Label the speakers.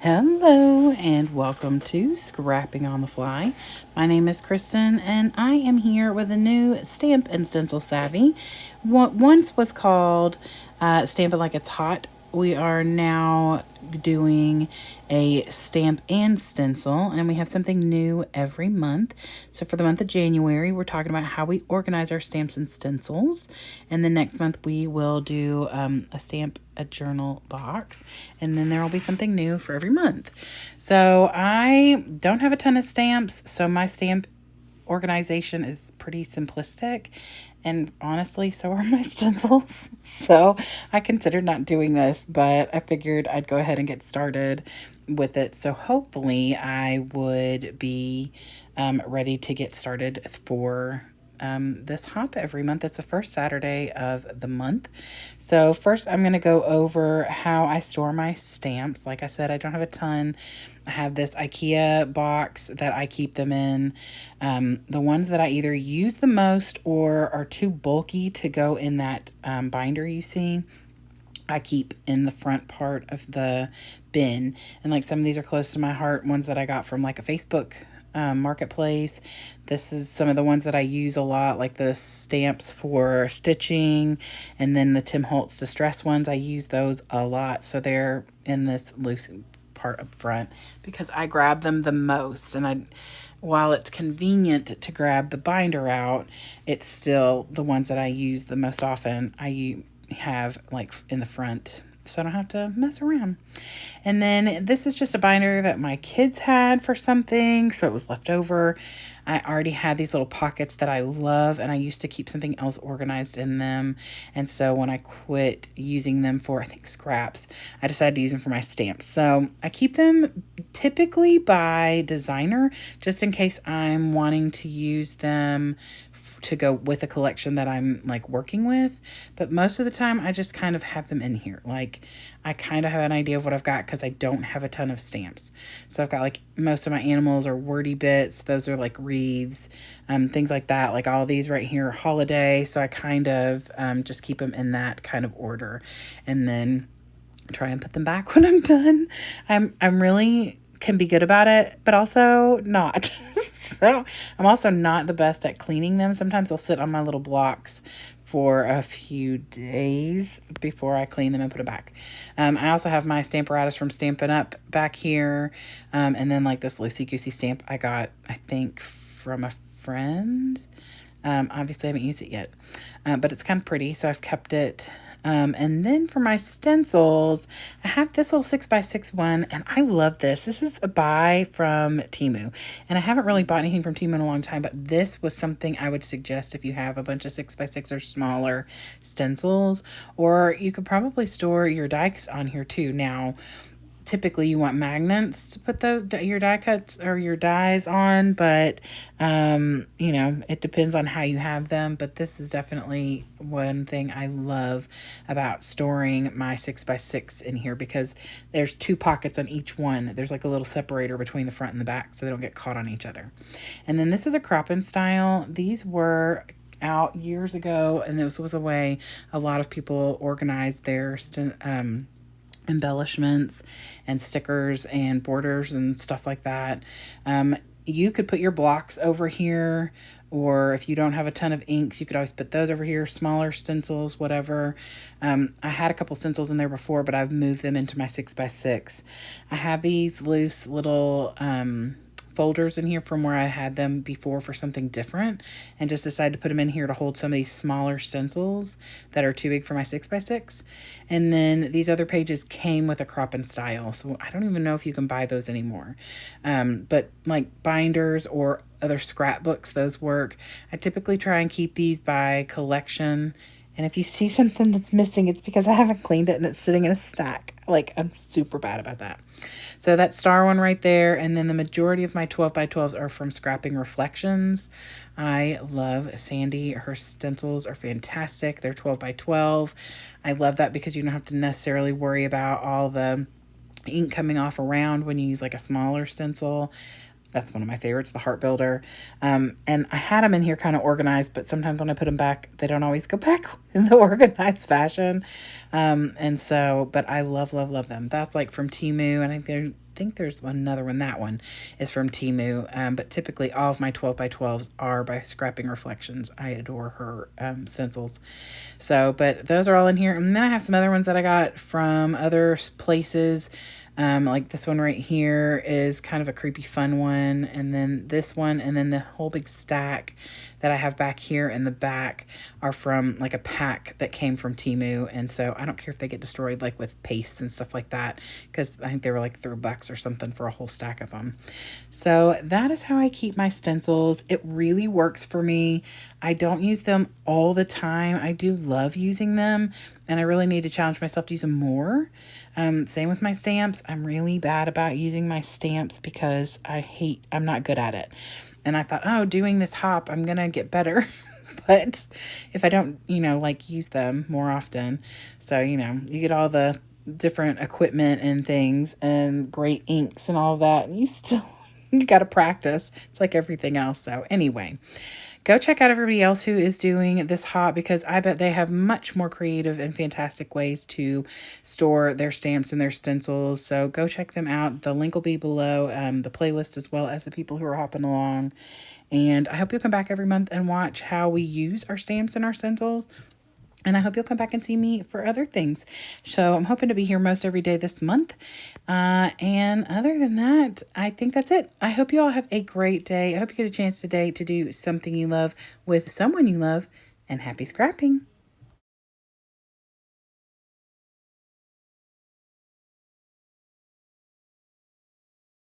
Speaker 1: Hello and welcome to Scrapping on the Fly. My name is Kristen and I am here with a new stamp and stencil savvy. What once was called Stamp It Like It's Hot. We are now doing a stamp and stencil, and we have something new every month. So for the month of January, we're talking about how we organize our stamps and stencils. And then next month, we will do a journal box, and then there will be something new for every month. So I don't have a ton of stamps, so my stamp organization is pretty simplistic, and honestly so are my stencils. So I considered not doing this, but I figured I'd go ahead and get started with it, so hopefully I would be ready to get started for this hop every month. It's the first Saturday of the month. So first I'm going to go over how I store my stamps. Like I said, I don't have a ton. I have this IKEA box that I keep them in. The ones that I either use the most or are too bulky to go in that binder you see, I keep in the front part of the bin. And like some of these are close to my heart, ones that I got from like a Facebook marketplace. This is some of the ones that I use a lot, like the stamps for stitching, and then the Tim Holtz Distress ones. I use those a lot, so they're in this loose part up front because I grab them the most. And while it's convenient to grab the binder out, it's still the ones that I use the most often. I have like in the front, so I don't have to mess around. And then this is just a binder that my kids had for something, so it was left over. I already had these little pockets that I love, and I used to keep something else organized in them. And so when I quit using them for, I think, scraps, I decided to use them for my stamps. So I keep them typically by designer, just in case I'm wanting to use them to go with a collection that I'm like working with. But most of the time I just kind of have them in here. Like I kind of have an idea of what I've got because I don't have a ton of stamps. So I've got like most of my animals are wordy bits. Those are like wreaths, things like that. Like all these right here are holiday. So I kind of just keep them in that kind of order, and then try and put them back when I'm done. I'm really can be good about it, but also not. So I'm also not the best at cleaning them. Sometimes they'll sit on my little blocks for a few days before I clean them and put them back. I also have my Stamparatus from Stampin' Up back here. And then like this loosey-goosey stamp I got, I think, from a friend. Obviously I haven't used it yet, but it's kind of pretty, so I've kept it. And then for my stencils, I have this little 6x6 one, and I love this. This is a buy from Temu, and I haven't really bought anything from Temu in a long time, but this was something I would suggest if you have a bunch of 6x6 or smaller stencils, or you could probably store your dies on here too. Now, typically you want magnets to put those your die cuts or your dies on, but you know, it depends on how you have them. But this is definitely one thing I love about storing my 6x6 in here, because there's two pockets on each one. There's like a little separator between the front and the back, so they don't get caught on each other. And then this is a crop and style. These were out years ago, and this was a way a lot of people organized their embellishments and stickers and borders and stuff like that. You could put your blocks over here, or if you don't have a ton of inks, you could always put those over here, smaller stencils, whatever. I had a couple stencils in there before, but I've moved them into my 6x6. I have these loose little folders in here from where I had them before for something different, and just decided to put them in here to hold some of these smaller stencils that are too big for my 6x6. And then these other pages came with a crop and style, so I don't even know if you can buy those anymore. But like binders or other scrapbooks, those work. I typically try and keep these by collection. And if you see something that's missing, it's because I haven't cleaned it and it's sitting in a stack. Like, I'm super bad about that. So that star one right there. And then the majority of my 12x12s are from Scrapping Reflections. I love Sandy. Her stencils are fantastic. They're 12x12. I love that because you don't have to necessarily worry about all the ink coming off around when you use like a smaller stencil. That's one of my favorites, the Heart Builder. And I had them in here kind of organized, but sometimes when I put them back, they don't always go back in the organized fashion. And so, but I love, love, love them. That's like from Temu, and I think think there's another one. That one is from Temu. But typically all of my 12 by 12s are by Scrapping Reflections. I adore her stencils. So, but those are all in here. And then I have some other ones that I got from other places. Like this one right here is kind of a creepy fun one. And then this one, and then the whole big stack that I have back here in the back are from like a pack that came from Temu. And so I don't care if they get destroyed like with pastes and stuff like that, because I think they were like $3 or something for a whole stack of them. So that is how I keep my stencils. It really works for me. I don't use them all the time. I do love using them, and I really need to challenge myself to use them more. Same with my stamps. I'm really bad about using my stamps because I'm not good at it. And I thought, oh, doing this hop, I'm going to get better. But if I don't, like use them more often. So, you get all the different equipment and things and great inks and all that. And you got to practice. It's like everything else. So anyway, go check out everybody else who is doing this hop, because I bet they have much more creative and fantastic ways to store their stamps and their stencils. So go check them out. The link will be below, the playlist, as well as the people who are hopping along. And I hope you'll come back every month and watch how we use our stamps and our stencils. And I hope you'll come back and see me for other things. So I'm hoping to be here most every day this month. And other than that, I think that's it. I hope you all have a great day. I hope you get a chance today to do something you love with someone you love. And happy scrapping.